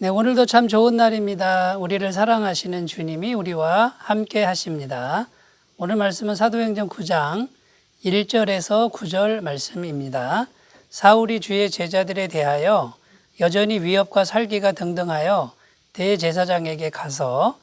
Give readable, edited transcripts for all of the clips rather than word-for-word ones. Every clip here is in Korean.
네, 오늘도 참 좋은 날입니다. 우리를 사랑하시는 주님이 우리와 함께 하십니다. 오늘 말씀은 사도행전 9장 1절에서 9절 말씀입니다. 사울이 주의 제자들에 대하여 여전히 위협과 살기가 등등하여 대제사장에게 가서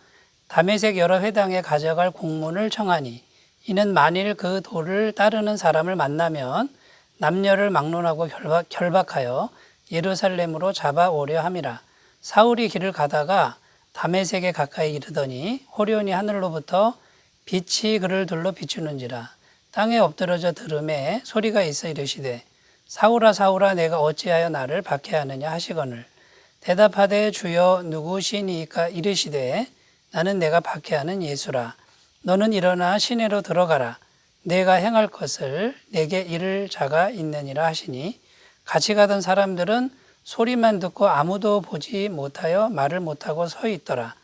다메섹 여러 회당에 가져갈 공문을 청하니, 이는 만일 그 도를 따르는 사람을 만나면 남녀를 막론하고 결박하여 예루살렘으로 잡아오려 함이라. 사울이 길을 가다가 다메섹에 가까이 이르더니 호련히 하늘로부터 빛이 그를 둘러 비추는지라. 땅에 엎드러져 들음에 소리가 있어 이르시되, 사울아 사울아 내가 어찌하여 나를 박해하느냐 하시거늘, 대답하되 주여 누구시니까 이르시되, 나는 내가 박해하는 예수라. 너는 일어나 시내로 들어가라. 내가 행할 것을 내게 이를 자가 있느니라 하시니, 같이 가던 사람들은 소리만 듣고 아무도 보지 못하여 말을 못하고 서 있더라.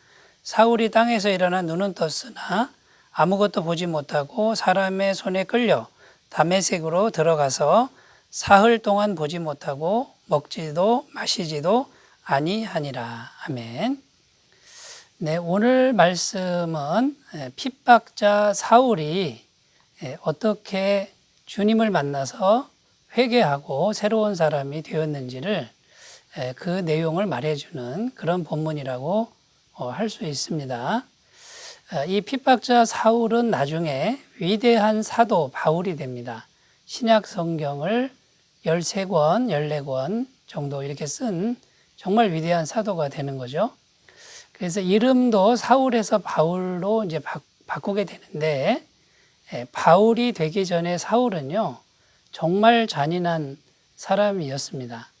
사울이 땅에서 일어나 눈은 떴으나 아무것도 보지 못하고 사람의 손에 끌려 다메섹으로 들어가서 사흘 동안 보지 못하고 먹지도 마시지도 아니하니라. 아멘. 네, 오늘 말씀은 핍박자 사울이 어떻게 주님을 만나서 회개하고 새로운 사람이 되었는지를 그 내용을 말해주는 그런 본문이라고 할 수 있습니다. 이 핍박자 사울은 나중에 위대한 사도 바울이 됩니다. 신약 성경을 13권, 14권 정도 이렇게 쓴 정말 위대한 사도가 되는 거죠. 그래서 이름도 사울에서 바울로 이제 바꾸게 되는데, 바울이 되기 전에 사울은요, 정말 잔인한 사람이었습니다.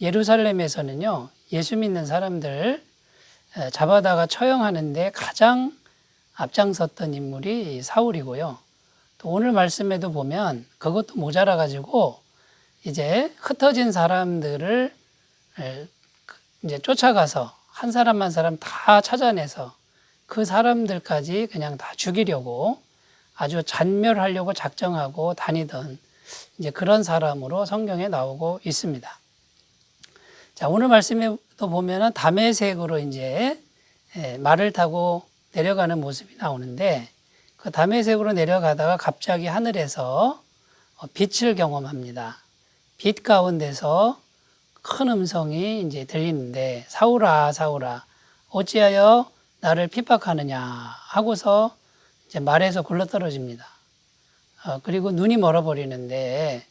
예루살렘에서는요, 예수 믿는 사람들 잡아다가 처형하는데 가장 앞장섰던 인물이 사울이고요. 또 오늘 말씀에도 보면 그것도 모자라 가지고 이제 흩어진 사람들을 이제 쫓아가서 한 사람 한 사람 다 찾아내서 그 사람들까지 그냥 다 죽이려고 아주 잔멸하려고 작정하고 다니던 이제 그런 사람으로 성경에 나오고 있습니다. 자, 오늘 말씀에도 보면은 다메섹으로 이제 말을 타고 내려가는 모습이 나오는데, 그 다메섹으로 내려가다가 갑자기 하늘에서 빛을 경험합니다. 빛 가운데서 큰 음성이 이제 들리는데, 사울아, 사울아, 어찌하여 나를 핍박하느냐 하고서 이제 말에서 굴러떨어집니다. 그리고 눈이 멀어버리는데,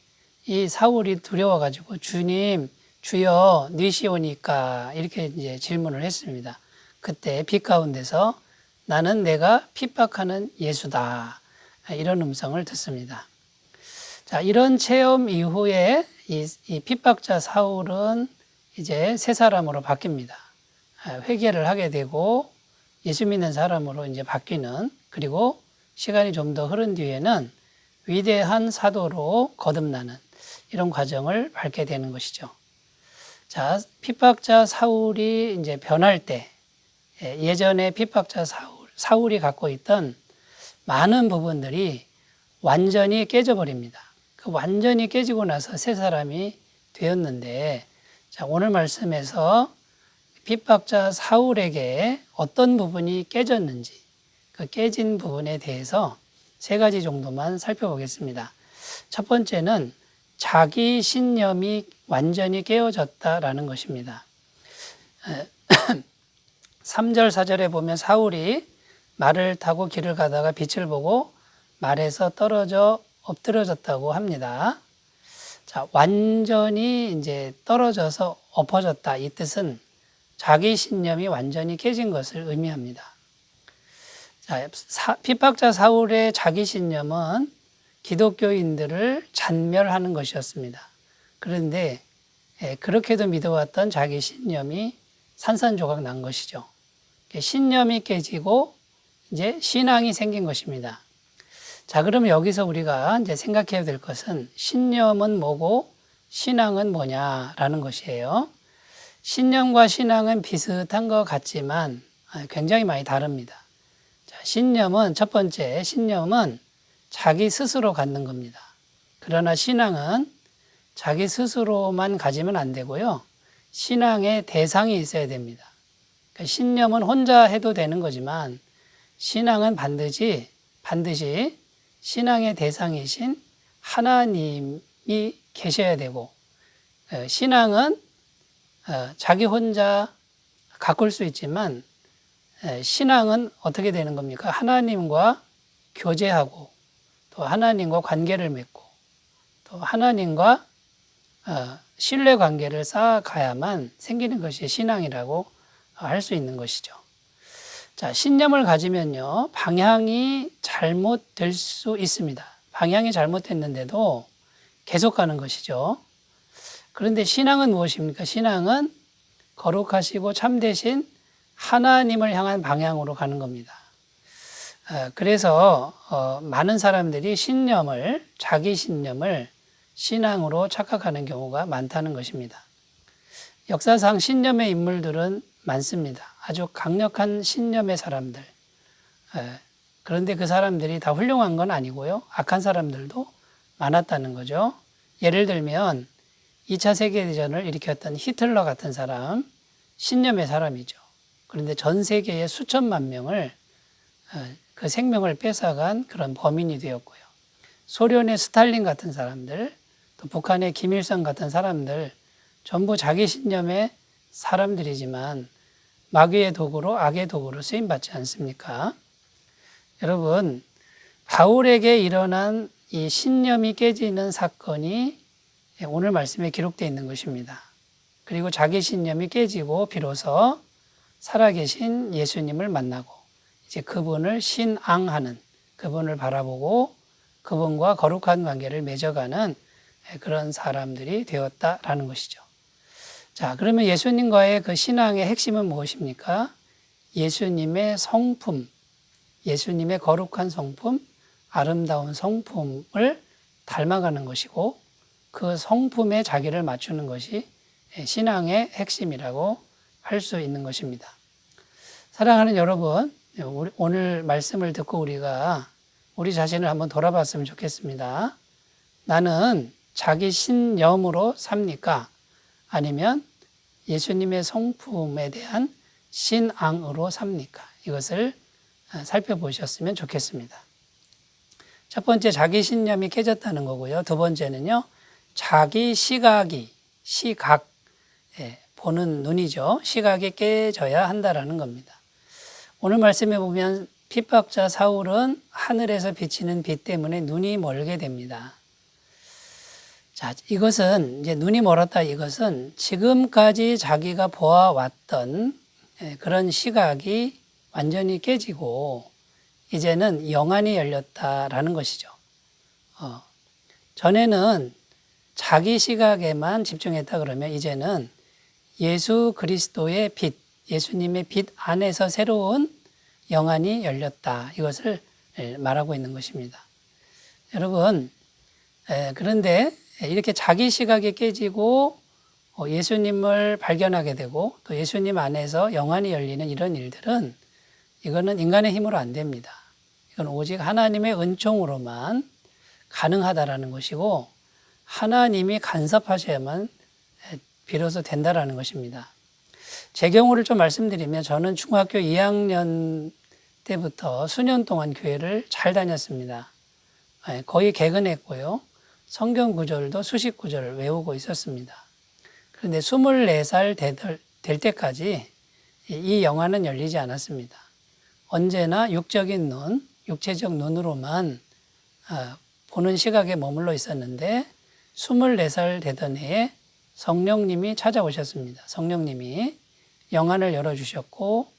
이 사울이 두려워가지고 주님, 주여 니시오니까 이렇게 이제 질문을 했습니다. 그때 빛 가운데서 나는 내가 핍박하는 예수다, 이런 음성을 듣습니다. 자, 이런 체험 이후에 이 핍박자 사울은 이제 새 사람으로 바뀝니다. 회개를 하게 되고 예수 믿는 사람으로 이제 바뀌는, 그리고 시간이 좀 더 흐른 뒤에는 위대한 사도로 거듭나는 이런 과정을 밟게 되는 것이죠. 자, 핍박자 사울이 이제 변할 때, 예전에 핍박자 사울이 갖고 있던 많은 부분들이 완전히 깨져버립니다. 그 완전히 깨지고 나서 새 사람이 되었는데, 자, 오늘 말씀에서 핍박자 사울에게 어떤 부분이 깨졌는지, 그 깨진 부분에 대해서 세 가지 정도만 살펴보겠습니다. 첫 번째는 자기 신념이 완전히 깨어졌다라는 것입니다. 3절, 4절에 보면 사울이 말을 타고 길을 가다가 빛을 보고 말에서 떨어져 엎드러졌다고 합니다. 자, 완전히 이제 떨어져서 엎어졌다, 이 뜻은 자기 신념이 완전히 깨진 것을 의미합니다. 자, 핍박자 사울의 자기 신념은 기독교인들을 잔멸하는 것이었습니다. 그런데 그렇게도 믿어왔던 자기 신념이 산산조각 난 것이죠. 신념이 깨지고 이제 신앙이 생긴 것입니다. 자, 그러면 여기서 우리가 이제 생각해야 될 것은 신념은 뭐고 신앙은 뭐냐라는 것이에요. 신념과 신앙은 비슷한 것 같지만 굉장히 많이 다릅니다. 자, 신념은, 첫 번째 신념은 자기 스스로 갖는 겁니다. 그러나 신앙은 자기 스스로만 가지면 안 되고요. 신앙의 대상이 있어야 됩니다. 그러니까 신념은 혼자 해도 되는 거지만 신앙은 반드시 신앙의 대상이신 하나님이 계셔야 되고, 신앙은 자기 혼자 가꿀 수 있지만 신앙은 어떻게 되는 겁니까? 하나님과 교제하고 또 하나님과 관계를 맺고 또 하나님과 신뢰 관계를 쌓아가야만 생기는 것이 신앙이라고 할 수 있는 것이죠. 자, 신념을 가지면요, 방향이 잘못될 수 있습니다. 방향이 잘못됐는데도 계속 가는 것이죠. 그런데 신앙은 무엇입니까? 신앙은 거룩하시고 참되신 하나님을 향한 방향으로 가는 겁니다. 그래서 많은 사람들이 자기 신념을 신앙으로 착각하는 경우가 많다는 것입니다. 역사상 신념의 인물들은 많습니다. 아주 강력한 신념의 사람들. 그런데 그 사람들이 다 훌륭한 건 아니고요. 악한 사람들도 많았다는 거죠. 예를 들면 2차 세계대전을 일으켰던 히틀러 같은 사람, 신념의 사람이죠. 그런데 전 세계의 수천만 명을 그 생명을 뺏어간 그런 범인이 되었고요. 소련의 스탈린 같은 사람들, 또 북한의 김일성 같은 사람들, 전부 자기 신념의 사람들이지만 마귀의 도구로, 악의 도구로 쓰임받지 않습니까? 여러분, 바울에게 일어난 이 신념이 깨지는 사건이 오늘 말씀에 기록되어 있는 것입니다. 그리고 자기 신념이 깨지고 비로소 살아계신 예수님을 만나고 이제 그분을 신앙하는, 그분을 바라보고 그분과 거룩한 관계를 맺어가는 그런 사람들이 되었다라는 것이죠. 자, 그러면 예수님과의 그 신앙의 핵심은 무엇입니까? 예수님의 성품, 예수님의 거룩한 성품, 아름다운 성품을 닮아가는 것이고 그 성품에 자기를 맞추는 것이 신앙의 핵심이라고 할 수 있는 것입니다. 사랑하는 여러분, 오늘 말씀을 듣고 우리가 우리 자신을 한번 돌아봤으면 좋겠습니다. 나는 자기 신념으로 삽니까? 아니면 예수님의 성품에 대한 신앙으로 삽니까? 이것을 살펴보셨으면 좋겠습니다. 첫 번째, 자기 신념이 깨졌다는 거고요. 두 번째는요, 자기 시각, 보는 눈이죠. 시각이 깨져야 한다라는 겁니다. 오늘 말씀에 보면 핍박자 사울은 하늘에서 비치는 빛 때문에 눈이 멀게 됩니다. 자, 이것은 이제 눈이 멀었다. 이것은 지금까지 자기가 보아왔던 그런 시각이 완전히 깨지고 이제는 영안이 열렸다라는 것이죠. 전에는 자기 시각에만 집중했다 그러면 이제는 예수 그리스도의 빛, 예수님의 빛 안에서 새로운 영안이 열렸다. 이것을 말하고 있는 것입니다. 여러분, 그런데 이렇게 자기 시각이 깨지고 예수님을 발견하게 되고 또 예수님 안에서 영안이 열리는 이런 일들은 이거는 인간의 힘으로 안 됩니다. 이건 오직 하나님의 은총으로만 가능하다라는 것이고 하나님이 간섭하셔야만 비로소 된다라는 것입니다. 제 경우를 좀 말씀드리면 저는 중학교 2학년 때부터 수년 동안 교회를 잘 다녔습니다. 거의 개근했고요. 성경 구절도 수십 구절을 외우고 있었습니다. 그런데 24살 될 때까지 이 영안은 열리지 않았습니다. 언제나 육적인 눈, 육체적 눈으로만 보는 시각에 머물러 있었는데 24살 되던 해에 성령님이 찾아오셨습니다. 성령님이 영안을 열어주셨고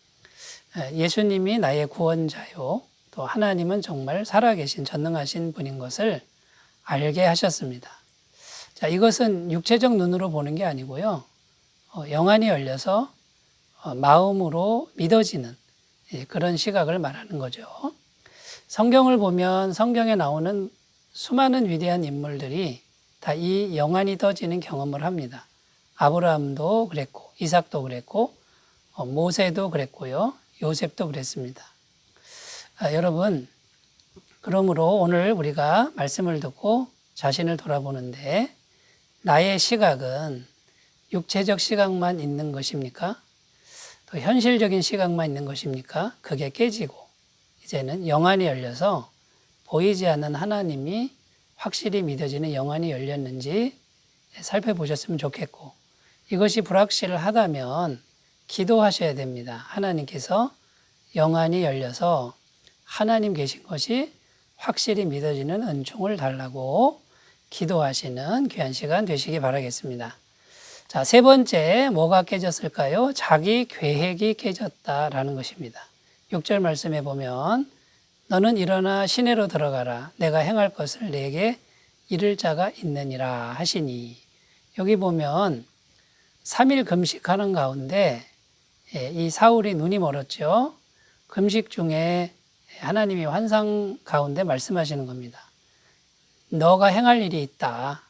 예수님이 나의 구원자요 또 하나님은 정말 살아계신 전능하신 분인 것을 알게 하셨습니다. 자, 이것은 육체적 눈으로 보는 게 아니고요. 영안이 열려서 마음으로 믿어지는 그런 시각을 말하는 거죠. 성경을 보면 성경에 나오는 수많은 위대한 인물들이 다 이 영안이 떠지는 경험을 합니다. 아브라함도 그랬고 이삭도 그랬고 모세도 그랬고요. 요셉도 그랬습니다. 여러분, 그러므로 오늘 우리가 말씀을 듣고 자신을 돌아보는데 나의 시각은 육체적 시각만 있는 것입니까? 또 현실적인 시각만 있는 것입니까? 그게 깨지고 이제는 영안이 열려서 보이지 않는 하나님이 확실히 믿어지는 영안이 열렸는지 살펴보셨으면 좋겠고, 이것이 불확실하다면 기도하셔야 됩니다. 하나님께서 영안이 열려서 하나님 계신 것이 확실히 믿어지는 은총을 달라고 기도하시는 귀한 시간 되시기 바라겠습니다. 자, 세 번째, 뭐가 깨졌을까요? 자기 계획이 깨졌다라는 것입니다. 6절 말씀에 보면 너는 일어나 시내로 들어가라. 내가 행할 것을 내게 이를 자가 있느니라 하시니, 여기 보면 3일 금식하는 가운데 이 사울이 눈이 멀었죠. 금식 중에 하나님이 환상 가운데 말씀하시는 겁니다. 너가 행할 일이 있다.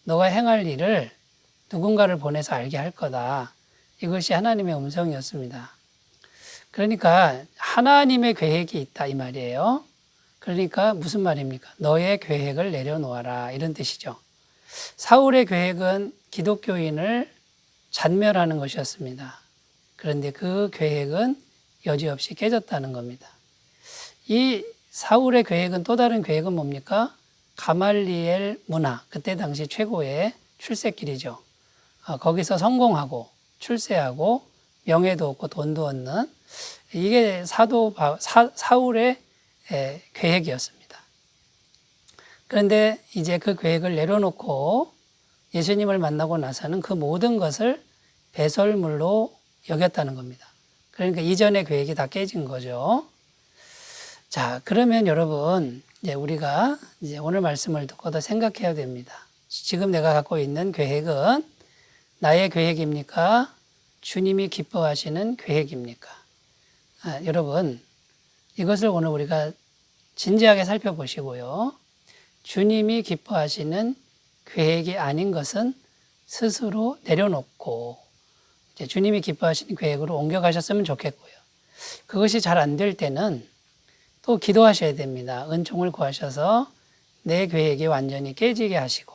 너가 행할 일을 누군가를 보내서 알게 할 거다. 이것이 하나님의 음성이었습니다. 그러니까 하나님의 계획이 있다 이 말이에요. 그러니까 무슨 말입니까? 너의 계획을 내려놓아라 이런 뜻이죠. 사울의 계획은 기독교인을 잔멸하는 것이었습니다. 그런데 그 계획은 여지없이 깨졌다는 겁니다. 이 사울의 계획은 또 다른 계획은 뭡니까? 가말리엘 문화, 그때 당시 최고의 출세길이죠. 거기서 성공하고 출세하고 명예도 얻고 돈도 얻는, 이게 사울의 계획이었습니다. 그런데 이제 그 계획을 내려놓고 예수님을 만나고 나서는 그 모든 것을 배설물로 여겼다는 겁니다. 그러니까 이전의 계획이 다 깨진 거죠. 자, 그러면 여러분, 이제 우리가 이제 오늘 말씀을 듣고 더 생각해야 됩니다. 지금 내가 갖고 있는 계획은 나의 계획입니까? 주님이 기뻐하시는 계획입니까? 여러분, 이것을 오늘 우리가 진지하게 살펴보시고요. 주님이 기뻐하시는 계획이 아닌 것은 스스로 내려놓고 이제 주님이 기뻐하시는 계획으로 옮겨가셨으면 좋겠고요. 그것이 잘 안 될 때는 또 기도하셔야 됩니다. 은총을 구하셔서 내 계획이 완전히 깨지게 하시고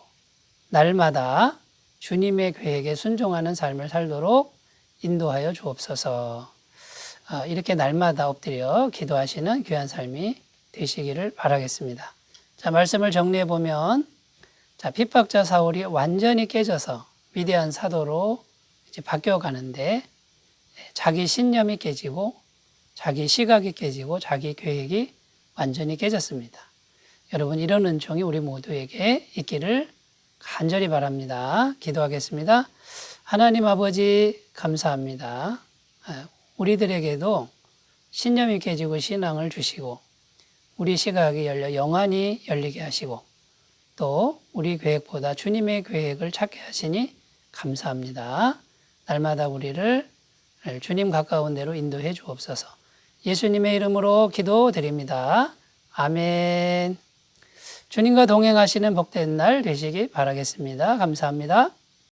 날마다 주님의 계획에 순종하는 삶을 살도록 인도하여 주옵소서. 이렇게 날마다 엎드려 기도하시는 귀한 삶이 되시기를 바라겠습니다. 자, 말씀을 정리해 보면, 자, 핍박자 사울이 완전히 깨져서 위대한 사도로 이제 바뀌어 가는데 자기 신념이 깨지고 자기 시각이 깨지고 자기 계획이 완전히 깨졌습니다. 여러분, 이런 은총이 우리 모두에게 있기를 간절히 바랍니다. 기도하겠습니다. 하나님 아버지 감사합니다. 우리들에게도 신념이 깨지고 신앙을 주시고 우리 시각이 열려 영안이 열리게 하시고 또 우리 계획보다 주님의 계획을 찾게 하시니 감사합니다. 날마다 우리를 주님 가까운 데로 인도해 주옵소서. 예수님의 이름으로 기도드립니다. 아멘. 주님과 동행하시는 복된 날 되시기 바라겠습니다. 감사합니다.